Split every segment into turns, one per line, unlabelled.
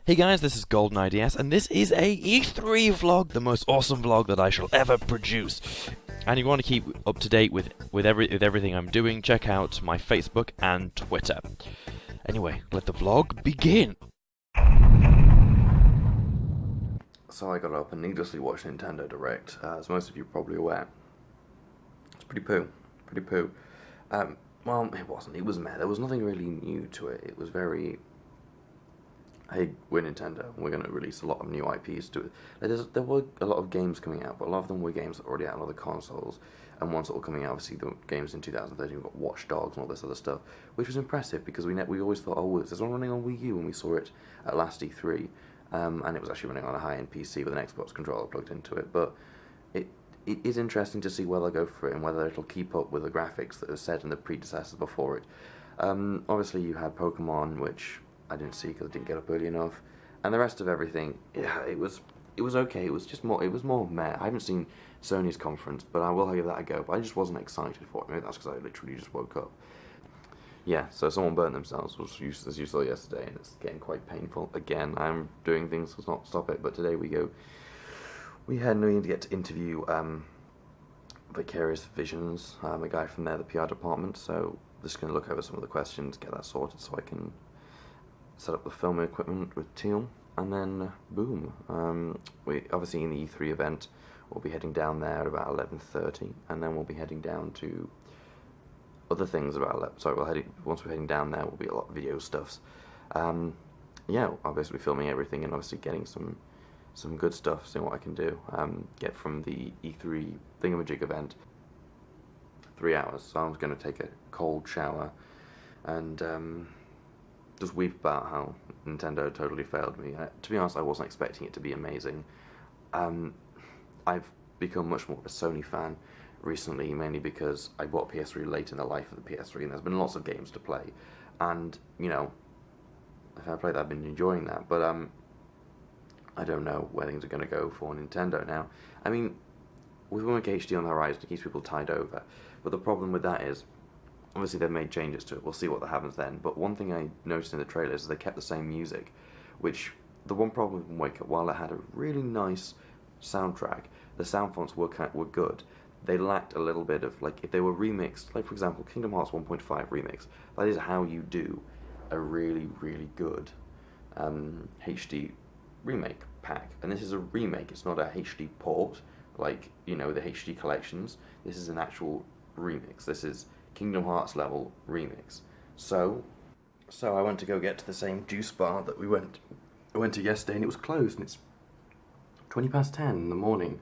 Hey guys, this is GoldeneyeDS, and this is a E3 vlog, the most awesome vlog that I shall ever produce. And if you want to keep up to date with everything I'm doing, check out my Facebook and Twitter. Anyway, let the vlog begin!
So I got up and needlessly watched Nintendo Direct, as most of you are probably aware. It's pretty poo. Well, it wasn't. It was meh. There was nothing really new to it. It was very... Hey, we're Nintendo. We're going to release a lot of new IPs to it. There were a lot of games coming out, but a lot of them were games that were already out on other consoles, and ones that were coming out, obviously, the games in 2013, we've got Watch Dogs and all this other stuff, which was impressive, because we always thought, oh, is this one running on Wii U, when we saw it at last E3, and it was actually running on a high-end PC with an Xbox controller plugged into it, but it is interesting to see where they'll go for it, and whether it'll keep up with the graphics that were set in the predecessors before it. Obviously, you had Pokemon, which I didn't see because I didn't get up early enough, and the rest of everything, yeah, it was okay. It was more meh. I haven't seen Sony's conference, but I will give that a go. But I just wasn't excited for it. Maybe that's because I literally just woke up. Yeah, so someone burnt themselves, as you saw yesterday, and it's getting quite painful. Again, I'm doing things to not stop it, but today we had Nguyen to get to interview Vicarious Visions, a guy from there, the PR department. So just going to look over some of the questions, get that sorted, so I can set up the filming equipment with Teal, and then boom. We obviously in the E3 event, we'll be heading down there at about 11:30, and then we'll be heading down to other things about 11. Sorry, once we're heading down there, will be a lot of video stuffs. Yeah, I'll basically be filming everything and obviously getting some good stuff, seeing what I can do. Get from the E3 thingamajig event 3 hours, so I'm going to take a cold shower and just weep about how Nintendo totally failed me. To be honest, I wasn't expecting it to be amazing. I've become much more of a Sony fan recently, mainly because I bought a PS3 late in the life of the PS3, and there's been lots of games to play. And, you know, if I played that, I've been enjoying that, but I don't know where things are going to go for Nintendo now. I mean, with Wimmick HD on the horizon, it keeps people tied over, but the problem with that is, obviously they've made changes to it, we'll see what that happens then, but one thing I noticed in the trailers is they kept the same music, which, the one problem with Wake Up, while it had a really nice soundtrack, the sound fonts were good, they lacked a little bit of, like, if they were remixed, like for example, Kingdom Hearts 1.5 remix, that is how you do a really, really good HD remake pack, and this is a remake, it's not a HD port, like, you know, the HD collections, this is an actual remix, this is Kingdom Hearts level remix. So I went to go get to the same juice bar that I went to yesterday, and it was closed, and it's 10:20 in the morning.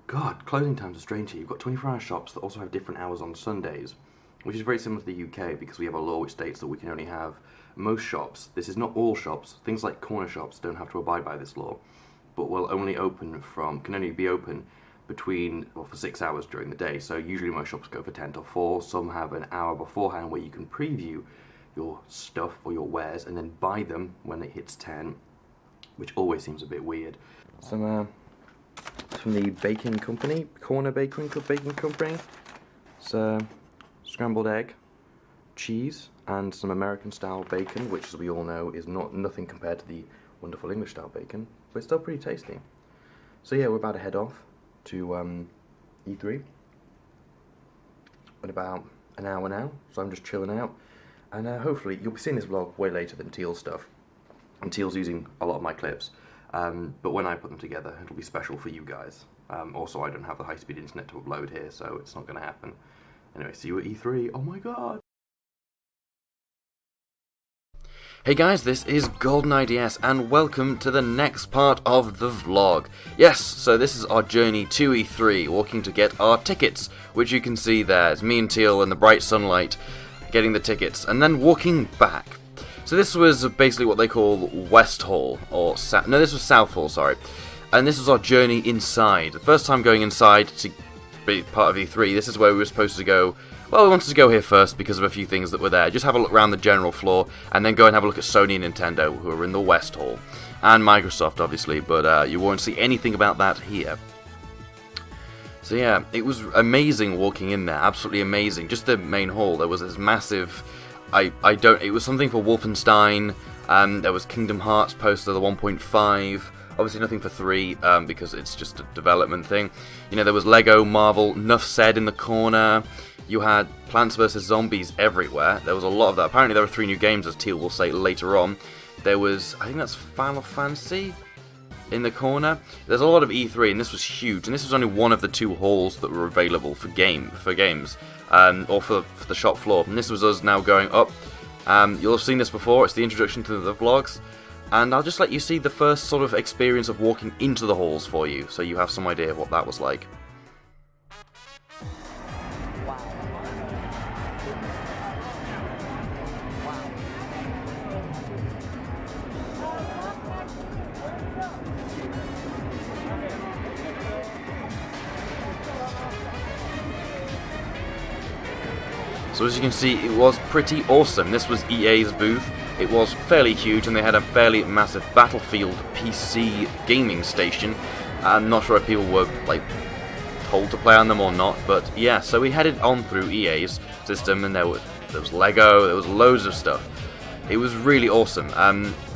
God, closing times are strange here. You've got 24-hour shops that also have different hours on Sundays, which is very similar to the UK, because we have a law which states that we can only have most shops. This is not all shops. Things like corner shops don't have to abide by this law, but will only can only be open for 6 hours during the day. So usually most shops go for 10 to 4. Some have an hour beforehand where you can preview your stuff or your wares and then buy them when it hits 10, which always seems a bit weird. Some from the baking company, Corner Baking Company. It's scrambled egg, cheese, and some American style bacon, which, as we all know, is nothing compared to the wonderful English style bacon, but it's still pretty tasty. So yeah, we're about to head off to E3 in about an hour now, so I'm just chilling out, and hopefully you'll be seeing this vlog way later than Teal's stuff, and Teal's using a lot of my clips, but when I put them together it'll be special for you guys. Also, I don't have the high-speed internet to upload here, so it's not going to happen. Anyway, see you at E3. Oh my god!
Hey guys, this is GoldeneyeDS, and welcome to the next part of the vlog. Yes, so this is our journey to E3, walking to get our tickets, which you can see there. It's me and Teal in the bright sunlight, getting the tickets, and then walking back. So this was basically what they call West Hall, or this was South Hall, sorry. And this was our journey inside. The first time going inside to be part of E3, this is where we were supposed to go. Well, we wanted to go here first because of a few things that were there. Just have a look around the general floor, and then go and have a look at Sony and Nintendo, who are in the West Hall. And Microsoft, obviously, but you won't see anything about that here. So yeah, it was amazing walking in there, absolutely amazing. Just the main hall, there was this massive... it was something for Wolfenstein, There was Kingdom Hearts poster, the 1.5. Obviously nothing for 3, because it's just a development thing. You know, there was Lego, Marvel, Nuff Said in the corner. You had Plants vs. Zombies everywhere. There was a lot of that. Apparently there were 3 new games, as Teal will say later on. There was, I think that's Final Fantasy in the corner. There's a lot of E3, and this was huge. And this was only one of the 2 halls that were available for games, or for the shop floor. And this was us now going up. You'll have seen this before. It's the introduction to the vlogs. And I'll just let you see the first sort of experience of walking into the halls for you, so you have some idea of what that was like. So as you can see, it was pretty awesome. This was EA's booth. It was fairly huge, and they had a fairly massive Battlefield PC gaming station. I'm not sure if people were like told to play on them or not, but yeah. So we headed on through EA's system, and there was Lego. There was loads of stuff. It was really awesome.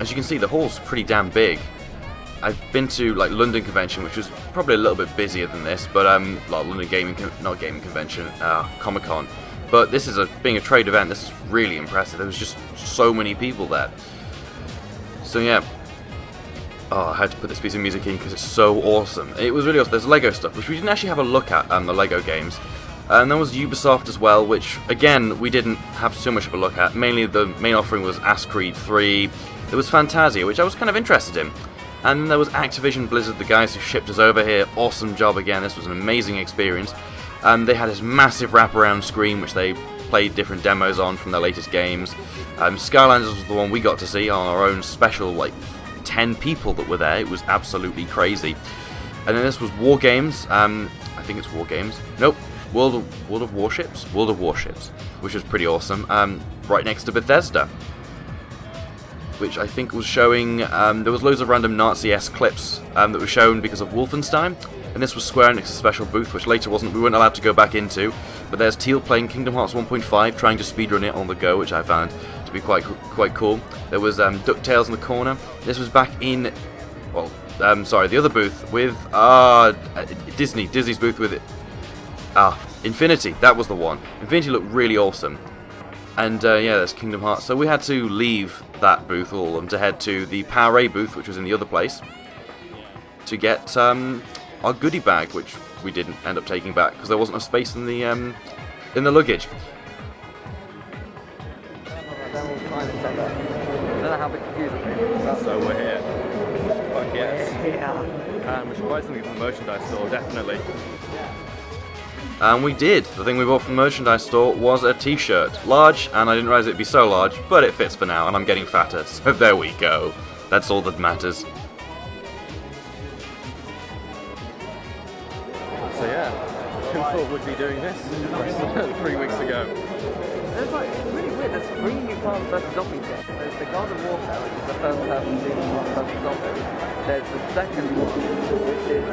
As you can see, the hall's pretty damn big. I've been to like London Convention, which was probably a little bit busier than this, but like London Comic Con. But this is being a trade event. This is really impressive. There was just so many people there. So yeah. Oh, I had to put this piece of music in because it's so awesome. It was really awesome. There's Lego stuff, which we didn't actually have a look at, the Lego games. And there was Ubisoft as well, which, again, we didn't have too much of a look at. Mainly the main offering was Assassin's Creed 3. There was Fantasia, which I was kind of interested in. And there was Activision Blizzard, the guys who shipped us over here. Awesome job again. This was an amazing experience. They had this massive wraparound screen, which they played different demos on from their latest games. Skylanders was the one we got to see on our own special, like, 10 people that were there. It was absolutely crazy. And then this was War Games. I think it's War Games. Nope. World of Warships, which was pretty awesome. Right next to Bethesda, which I think was showing. There was loads of random Nazi-esque clips that were shown because of Wolfenstein. And this was Square Enix's special booth, which later we weren't allowed to go back into. But there's Teal playing Kingdom Hearts 1.5, trying to speedrun it on the go, which I found to be quite cool. There was DuckTales in the corner. This was back in, the other booth with Disney's booth with it. Infinity, that was the one. Infinity looked really awesome. And yeah, there's Kingdom Hearts. So we had to leave that booth, all of them, to head to the Power A booth, which was in the other place, to get our goodie bag, which we didn't end up taking back because there wasn't enough space in the luggage.
So we're here. Fuck yes. And we should buy something from the merchandise store, definitely.
And we did. The thing we bought from the merchandise store was a t-shirt. Large, and I didn't realize it'd be so large, but it fits for now, and I'm getting fatter, so there we go. That's all that matters.
So yeah, who thought we'd be doing this 3 weeks ago?
It's really weird. There's 3 new Plants vs. Zombies games. There's the God of Warfare, which is the first person shooting Plants vs. Zombies. There's the second one, which is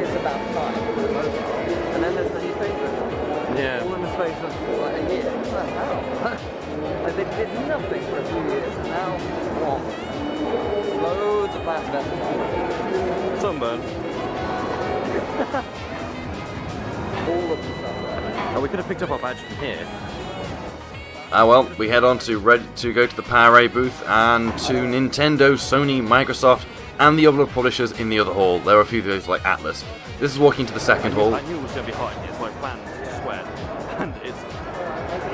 it's about time for the most part. And then there's the new favourite one.
Yeah.
All in the space of like a year. What's that now? Like they did nothing for a few years, and now what? Loads of Plants vs. Zombies.
Sunburn.
All of the stuff there.
Oh, we could have picked up our badge from here.
Well, we head on to go to the Power A booth and to Nintendo, Sony, Microsoft, and the other publishers in the other hall. There were a few of those like Atlas. This is walking to the second hall.
I knew it was going to be hot. It's like Plants Square. And it's...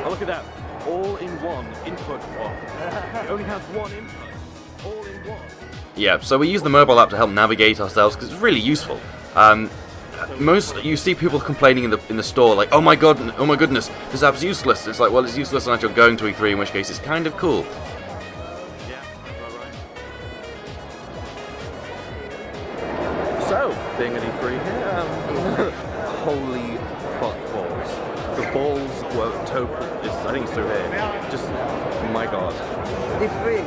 Oh, look at that. All in one input one. It only has one input. All in one.
Yeah, so we use the mobile app to help navigate ourselves because it's really useful. You see people complaining in the store like, oh my goodness, this app's useless. It's like, well, it's useless unless you're going to E3, in which case it's kind of cool.
Yeah, right. So, being an E3 here, holy fuck balls. The balls were total. I think it's through here. Just, my god.
E3.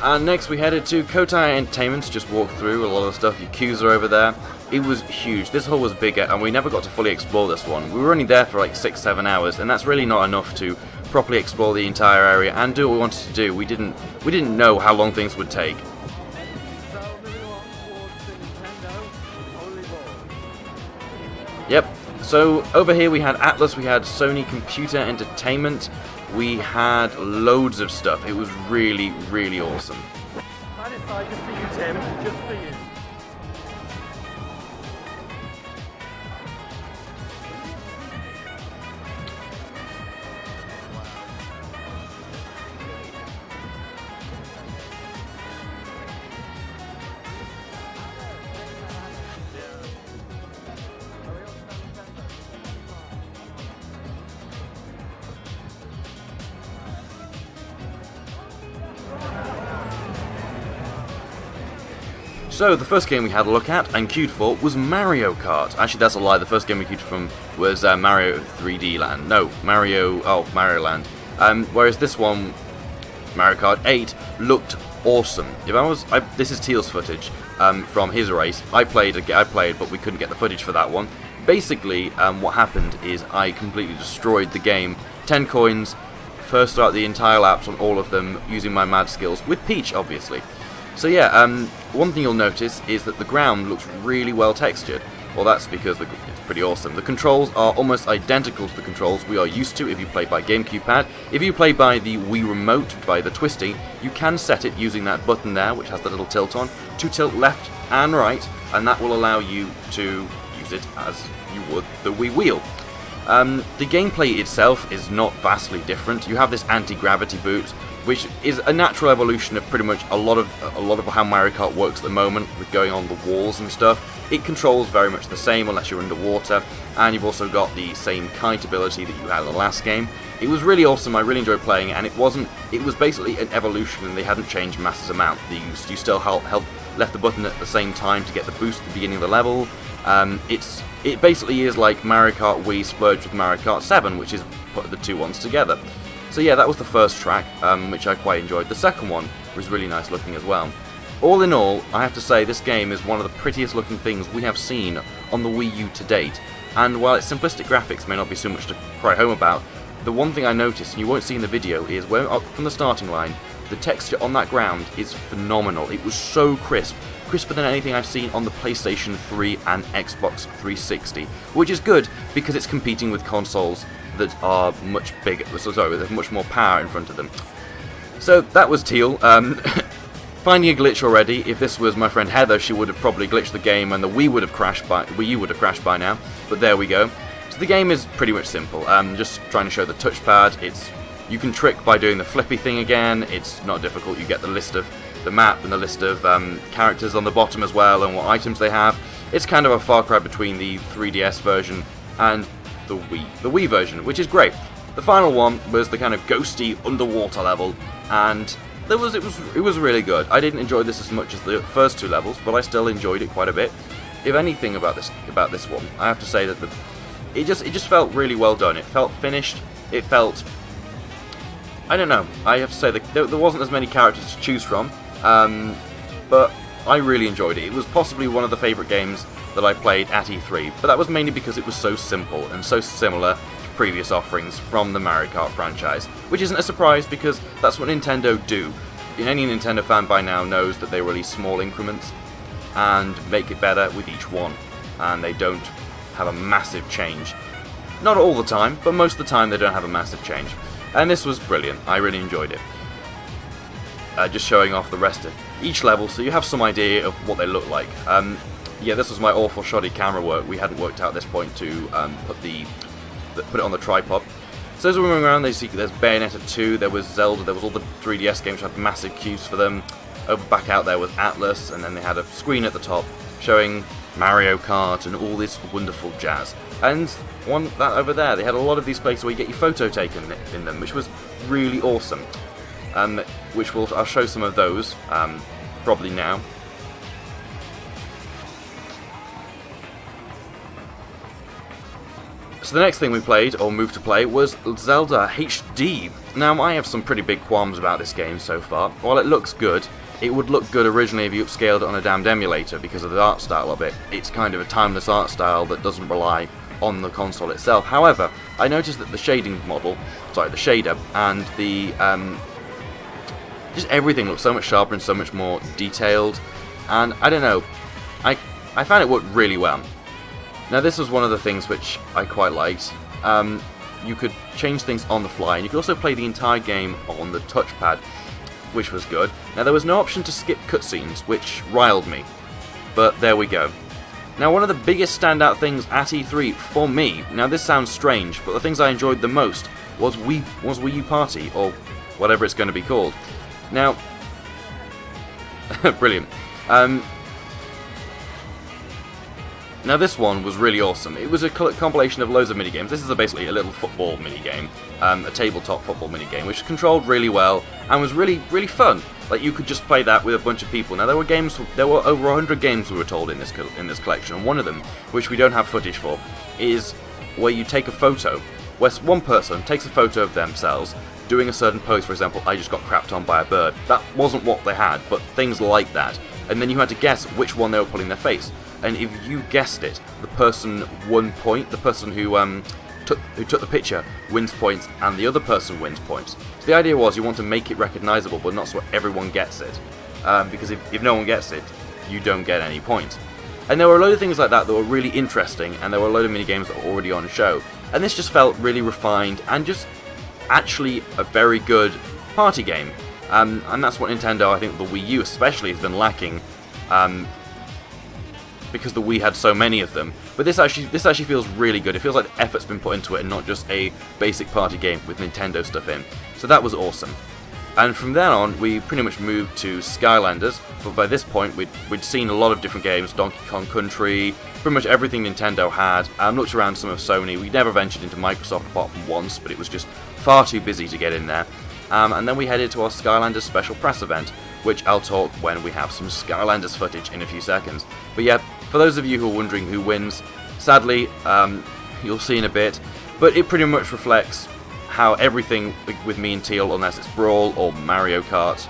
And next we headed to Kotai Entertainment to just walk through a lot of the stuff. Yakuza over there. It was huge. This hall was bigger and we never got to fully explore this one. We were only there for like 6-7 hours and that's really not enough to properly explore the entire area and do what we wanted to do. We didn't know how long things would take.
So moving on towards the Nintendo Holy Ball.
Yep. So over here we had Atlas, we had Sony Computer Entertainment, we had loads of stuff. It was really, really awesome.
Planet side just for you, Tim. Just for you.
So the first game we had a look at and queued for was Mario Kart. Actually, that's a lie. The first game we queued from was Mario 3D Land. No, Mario Land. Whereas this one, Mario Kart 8, looked awesome. This is Teal's footage from his race. I played, but we couldn't get the footage for that one. Basically, what happened is I completely destroyed the game. 10 coins, first throughout the entire laps on all of them, using my mad skills, with Peach, obviously. So yeah, one thing you'll notice is that the ground looks really well textured. Well, that's because it's pretty awesome. The controls are almost identical to the controls we are used to if you play by GameCube pad. If you play by the Wii Remote, by the Twisty, you can set it using that button there, which has the little tilt on, to tilt left and right, and that will allow you to use it as you would the Wii Wheel. The gameplay itself is not vastly different. You have this anti-gravity boost, which is a natural evolution of pretty much a lot of how Mario Kart works at the moment, with going on the walls and stuff. It controls very much the same unless you're underwater, and you've also got the same kite ability that you had in the last game. It was really awesome. I really enjoyed playing it, and it was basically an evolution, and they hadn't changed masses amount. You still held left the button at the same time to get the boost at the beginning of the level. It basically is like Mario Kart Wii splurged with Mario Kart 7, which is put the two ones together. So yeah, that was the first track, which I quite enjoyed. The second one was really nice looking as well. All in all, I have to say this game is one of the prettiest looking things we have seen on the Wii U to date. And while its simplistic graphics may not be so much to cry home about, the one thing I noticed, and you won't see in the video, is where up from the starting line, the texture on that ground is phenomenal. It was so crisp. Crisper than anything I've seen on the PlayStation 3 and Xbox 360, which is good because it's competing with consoles that are much bigger, with much more power in front of them. So that was Teal. Finding a glitch already. If this was my friend Heather, she would have probably glitched the game and the Wii U would have crashed by now. But there we go. So the game is pretty much simple. Just trying to show the touchpad. You can trick by doing the flippy thing again. It's not difficult. You get the list of the map and the list of characters on the bottom as well, and what items they have. It's kind of a far cry between the 3DS version and the Wii version, which is great. The final one was the kind of ghosty underwater level, and it was really good. I didn't enjoy this as much as the first two levels, but I still enjoyed it quite a bit. If anything about this one, I have to say that it just felt really well done. It felt finished. It felt, I don't know. I have to say that there wasn't as many characters to choose from. But I really enjoyed it. It was possibly one of the favourite games that I played at E3, but that was mainly because it was so simple and so similar to previous offerings from the Mario Kart franchise, which isn't a surprise because that's what Nintendo do. Any Nintendo fan by now knows that they release small increments and make it better with each one, and they don't have a massive change. Not all the time, but most of the time they don't have a massive change. And this was brilliant. I really enjoyed it. Just showing off the rest of each level so you have some idea of what they look like. Yeah, this was my awful shoddy camera work. We hadn't worked out at this point to put it on the tripod. So as we're moving around, there's Bayonetta 2, there was Zelda, there was all the 3DS games which had massive queues for them. Over back out there was Atlas, and then they had a screen at the top showing Mario Kart and all this wonderful jazz. And that over there, they had a lot of these places where you get your photo taken in them, which was really awesome. I'll show some of those probably now. So the next thing we played, or moved to play, was Zelda HD. Now I have some pretty big qualms about this game so far. While it looks good, it would look good originally if you upscaled it on a damned emulator because of the art style of it. It's kind of a timeless art style that doesn't rely on the console itself. However, I noticed that the shader and the just everything looks so much sharper and so much more detailed, and I don't know, I found it worked really well. Now this was one of the things which I quite liked. You could change things on the fly, and you could also play the entire game on the touchpad, which was good. Now there was no option to skip cutscenes, which riled me, but there we go. Now one of the biggest standout things at E3 for me, now this sounds strange, but the things I enjoyed the most was Wii U Party, or whatever it's going to be called. Now, brilliant. Now this one was really awesome. It was a compilation of loads of minigames. This is basically a little football minigame, a tabletop football minigame, which controlled really well and was really, really fun. Like, you could just play that with a bunch of people. Now there were over 100 games, we were told, in this collection, and one of them, which we don't have footage for, is where you take a photo, where one person takes a photo of themselves doing a certain pose. For example, I just got crapped on by a bird. That wasn't what they had, but things like that. And then you had to guess which one they were putting their face. And if you guessed it, the person won point. The person who took the picture wins points, and the other person wins points. So the idea was you want to make it recognizable, but not so everyone gets it. Because if no one gets it, you don't get any points. And there were a load of things like that were really interesting, and there were a load of minigames that were already on show. And this just felt really refined and just actually a very good party game. And that's what Nintendo, I think the Wii U especially, has been lacking. Because the Wii had so many of them. But this actually feels really good. It feels like effort's been put into it and not just a basic party game with Nintendo stuff in. So that was awesome. And from then on, we pretty much moved to Skylanders. But by this point, we'd seen a lot of different games, Donkey Kong Country, pretty much everything Nintendo had. Looked around some of Sony. We never ventured into Microsoft apart from once, but it was just far too busy to get in there. And then we headed to our Skylanders special press event, which I'll talk when we have some Skylanders footage in a few seconds. But yeah, for those of you who are wondering who wins, sadly, you'll see in a bit, but it pretty much reflects how everything with me and Teal, unless it's Brawl or Mario Kart,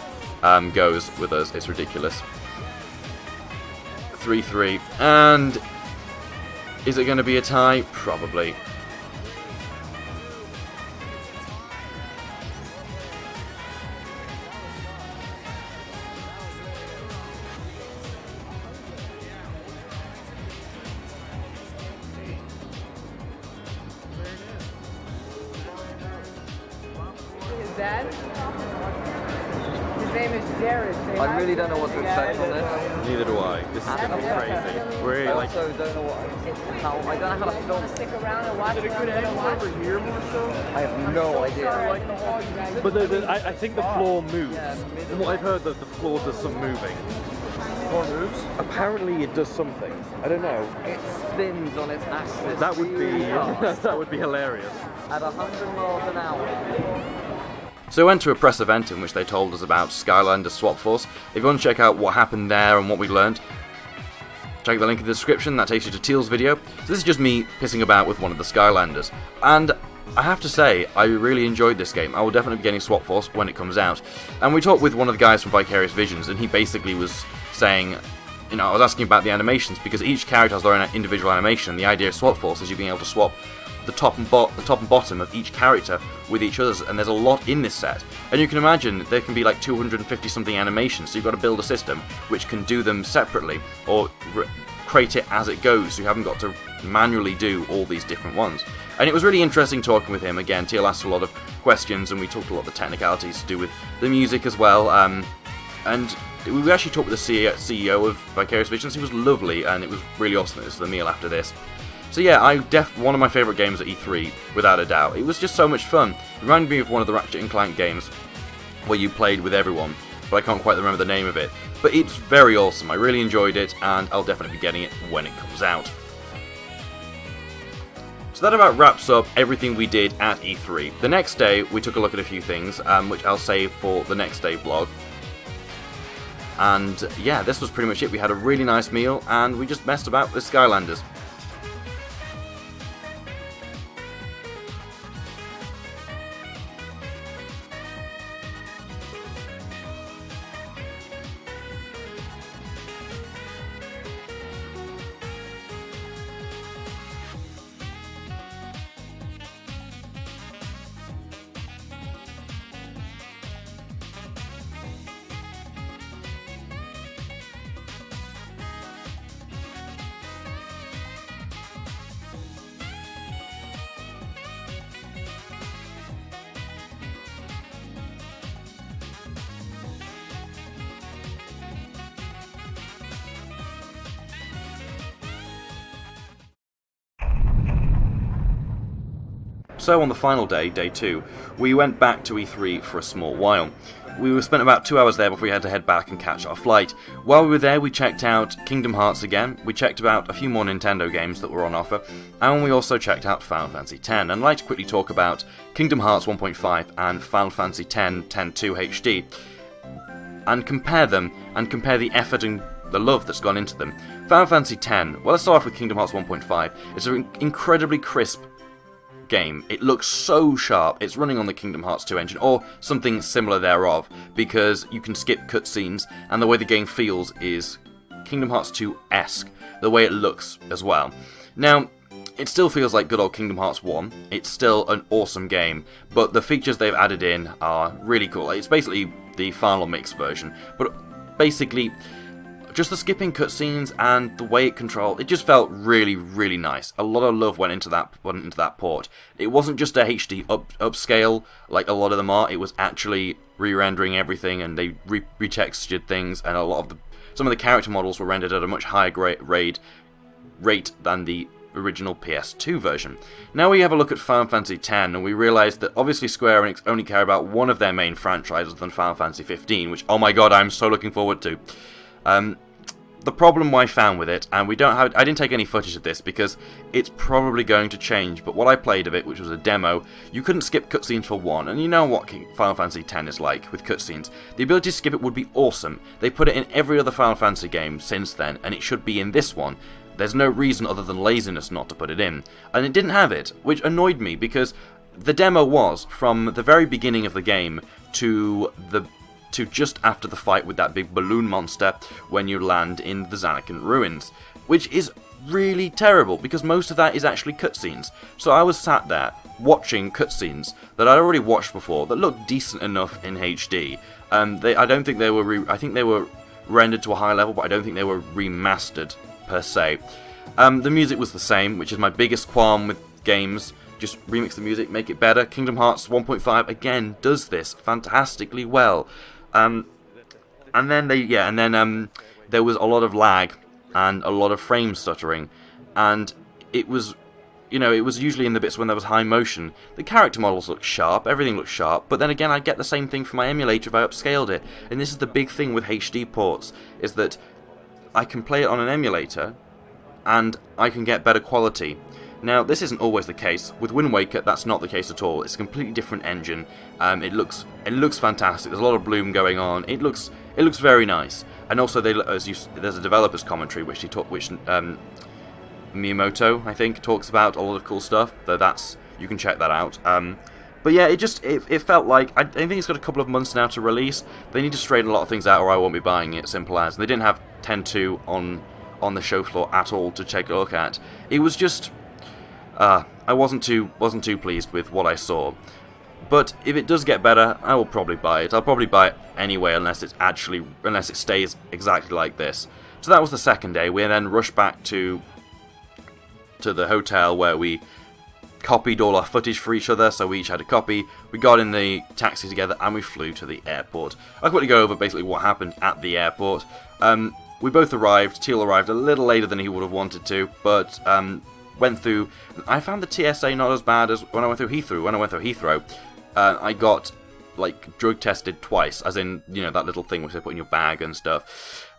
goes with us. It's ridiculous. 3-3, and is it going to be a tie? Probably.
Dad? His name is Jared.
I really don't know what to expect from this.
Neither do I. This is going to be crazy. Really,
I
like,
also don't know I don't know how to film.
Stick around and watch it.
I have no idea.
but I think the floor moves. From what I've heard, that the floor does some moving.
Floor moves?
Apparently, it does something. I don't know.
It spins on its axis.
That would be
really fast
that would be hilarious.
at 100 miles an hour.
So we went to a press event in which they told us about Skylanders Swap Force. If you want to check out what happened there and what we learned, check the link in the description. That takes you to Teal's video. So this is just me pissing about with one of the Skylanders. And I have to say, I really enjoyed this game. I will definitely be getting Swap Force when it comes out. And we talked with one of the guys from Vicarious Visions, and he basically was saying, you know, I was asking about the animations, because each character has their own individual animation, and the idea of Swap Force is you being able to swap the top and bottom of each character with each other's, and there's a lot in this set. And you can imagine there can be like 250 something animations, so you've got to build a system which can do them separately, or create it as it goes, so you haven't got to manually do all these different ones. And it was really interesting talking with him. Again, Teal asked a lot of questions, and we talked a lot of the technicalities to do with the music as well. And we actually talked with the CEO of Vicarious Visions. He was lovely, and it was really awesome. It was the meal after this. So yeah, one of my favourite games at E3, without a doubt. It was just so much fun. It reminded me of one of the Ratchet & Clank games where you played with everyone, but I can't quite remember the name of it. But it's very awesome. I really enjoyed it, and I'll definitely be getting it when it comes out. So that about wraps up everything we did at E3. The next day, we took a look at a few things, which I'll save for the next day vlog. And yeah, this was pretty much it. We had a really nice meal, and we just messed about with Skylanders. So on the final day, day 2, we went back to E3 for a small while. We spent about 2 hours there before we had to head back and catch our flight. While we were there, we checked out Kingdom Hearts again, we checked out a few more Nintendo games that were on offer, and we also checked out Final Fantasy X. And I'd like to quickly talk about Kingdom Hearts 1.5 and Final Fantasy X 10.2 HD, and compare them, and compare the effort and the love that's gone into them. Final Fantasy X, well, let's start off with Kingdom Hearts 1.5. It's an incredibly crisp game. It looks so sharp. It's running on the Kingdom Hearts 2 engine, or something similar thereof, because you can skip cutscenes, and the way the game feels is Kingdom Hearts 2-esque, the way it looks as well. Now, it still feels like good old Kingdom Hearts 1. It's still an awesome game, but the features they've added in are really cool. It's basically the final mix version, but basically just the skipping cutscenes and the way it controlled, it just felt really, really nice. A lot of love went into that port. It wasn't just a HD upscale like a lot of them are. It was actually re-rendering everything, and they retextured things, and some of the character models were rendered at a much higher rate than the original PS2 version. Now we have a look at Final Fantasy X, and we realise that obviously Square Enix only care about one of their main franchises than Final Fantasy 15, which, oh my god, I'm so looking forward to. The problem I found with it, and I didn't take any footage of this because it's probably going to change, but what I played of it, which was a demo, you couldn't skip cutscenes for one, and you know what Final Fantasy X is like with cutscenes. The ability to skip it would be awesome. They put it in every other Final Fantasy game since then, and it should be in this one. There's no reason other than laziness not to put it in. And it didn't have it, which annoyed me, because the demo was, from the very beginning of the game to just after the fight with that big balloon monster when you land in the Zanarkand ruins, which is really terrible because most of that is actually cutscenes. So I was sat there watching cutscenes that I'd already watched before that looked decent enough in HD. I don't think they were. I think they were rendered to a high level, but I don't think they were remastered per se. The music was the same, which is my biggest qualm with games. Just remix the music, make it better. Kingdom Hearts 1.5 again does this fantastically well. And then there was a lot of lag and a lot of frame stuttering, and it was usually in the bits when there was high motion. The character models look sharp, everything looks sharp, but then again I get the same thing from my emulator if I upscaled it. And this is the big thing with HD ports, is that I can play it on an emulator and I can get better quality. Now, this isn't always the case. With Wind Waker, that's not the case at all. It's a completely different engine. It looks fantastic. There's a lot of bloom going on. It looks very nice. And also, there's a developer's commentary which Miyamoto, I think, talks about a lot of cool stuff. Though you can check that out. But yeah, it felt like I think it's got a couple of months now to release. They need to straighten a lot of things out, or I won't be buying it. Simple as. They didn't have 10.2 on the show floor at all to take a look at. It was just. I wasn't too pleased with what I saw, but if it does get better, I will probably buy it. I'll probably buy it anyway, unless it stays exactly like this. So that was the second day. We then rushed back to the hotel where we copied all our footage for each other. So we each had a copy. We got in the taxi together and we flew to the airport. I'll quickly go over basically what happened at the airport. We both arrived. Teal arrived a little later than he would have wanted to, but went through. I found the TSA not as bad as when I went through Heathrow. I got drug tested twice, as in that little thing which they put in your bag and stuff.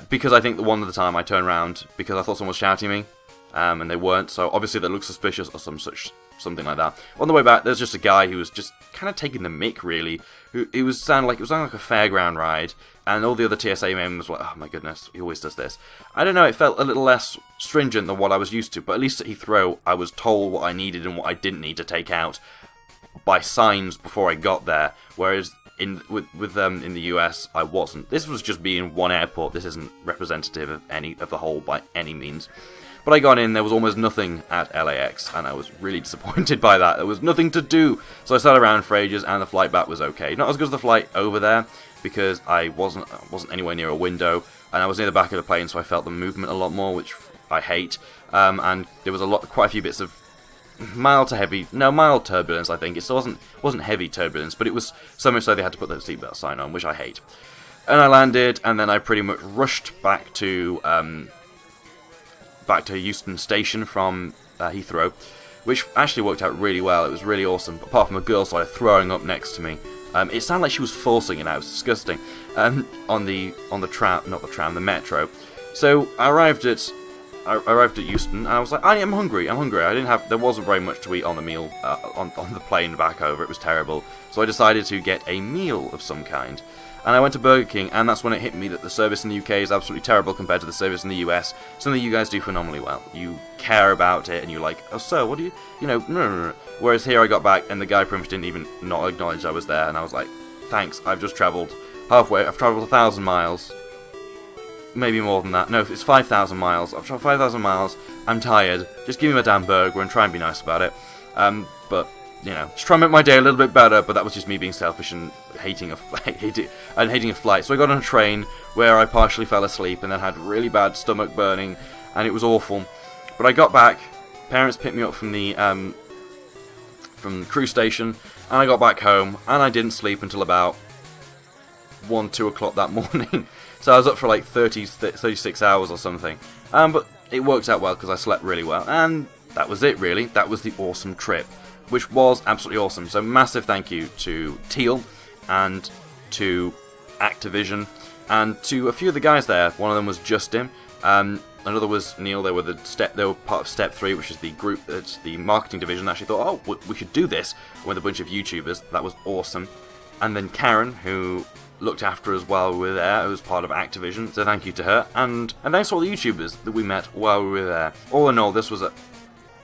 Because I think the one at the time I turned around because I thought someone was shouting at me, and they weren't. So obviously that looks suspicious or something like that. On the way back, there's just a guy who was just kind of taking the mick, really. It was sounding like a fairground ride, and all the other TSA members were like, oh my goodness, he always does this. I don't know, it felt a little less stringent than what I was used to, but at least at Heathrow, I was told what I needed and what I didn't need to take out by signs before I got there, whereas in the US, I wasn't. This was just being one airport. This isn't representative of the whole by any means. But I got in, there was almost nothing at LAX, and I was really disappointed by that. There was nothing to do, so I sat around for ages, and the flight back was okay. Not as good as the flight over there, because I wasn't anywhere near a window, and I was near the back of the plane, so I felt the movement a lot more, which I hate. And there was quite a few bits of mild turbulence. I think it still wasn't heavy turbulence, but it was so much so they had to put the seatbelt sign on, which I hate. And I landed, and then I pretty much rushed back to Euston Station from Heathrow, which actually worked out really well. It was really awesome, apart from a girl started throwing up next to me. It sounded like she was forcing it out. It was disgusting. On the tram, not the tram, the metro. So I arrived at Euston, and I was like, I am hungry. There wasn't very much to eat on the meal on the plane back over. It was terrible. So I decided to get a meal of some kind. And I went to Burger King, and that's when it hit me that the service in the UK is absolutely terrible compared to the service in the US. Something you guys do phenomenally well. You care about it, and you're like, oh, sir, what do you, no. Whereas here I got back, and the guy pretty much didn't even not acknowledge I was there, and I was like, thanks, I've just travelled halfway. I've travelled 1,000 miles. Maybe more than that. No, it's 5,000 miles. I've travelled 5,000 miles. I'm tired. Just give me my damn burger and try and be nice about it. But just try and make my day a little bit better. But that was just me being selfish and hating a flight. So I got on a train where I partially fell asleep and then had really bad stomach burning, and it was awful. But I got back. Parents picked me up from the cruise station, and I got back home, and I didn't sleep until about 1-2 o'clock that morning. So I was up for like 36 hours or something. But it worked out well because I slept really well. And that was it, really. That was the awesome trip, which was absolutely awesome. So massive thank you to Teal and to Activision and to a few of the guys there. One of them was Justin. Another was Neil. They were part of Step 3, which is the group, it's the marketing division. Actually thought, oh, we should do this with a bunch of YouTubers. That was awesome. And then Karen, who looked after us while we were there, who was part of Activision, so thank you to her. And thanks to all the YouTubers that we met while we were there. All in all, this was a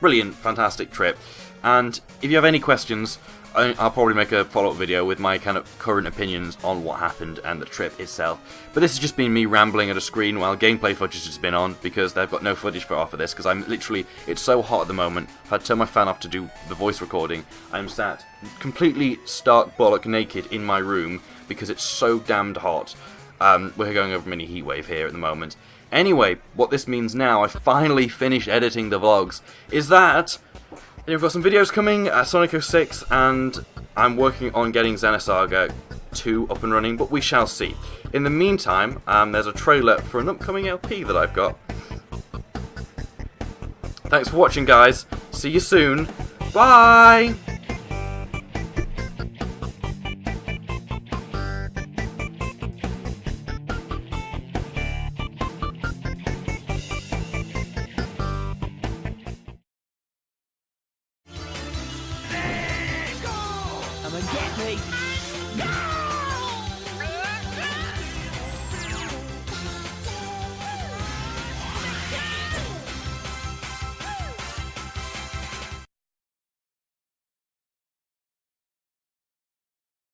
brilliant, fantastic trip. And if you have any questions, I'll probably make a follow-up video with my kind of current opinions on what happened and the trip itself. But this has just been me rambling at a screen while gameplay footage has been on, because they've got no footage for off of this, because I'm literally, it's so hot at the moment, I've had to turn my fan off to do the voice recording. I'm sat completely stark bollock naked in my room, because it's so damned hot. We're going over a mini heatwave here at the moment. Anyway, what this means now, I finally finished editing the vlogs, is that we've got some videos coming, Sonic 06, and I'm working on getting Xenosaga 2 up and running, but we shall see. In the meantime, there's a trailer for an upcoming LP that I've got. Thanks for watching, guys. See you soon. Bye!
Come and get me! No!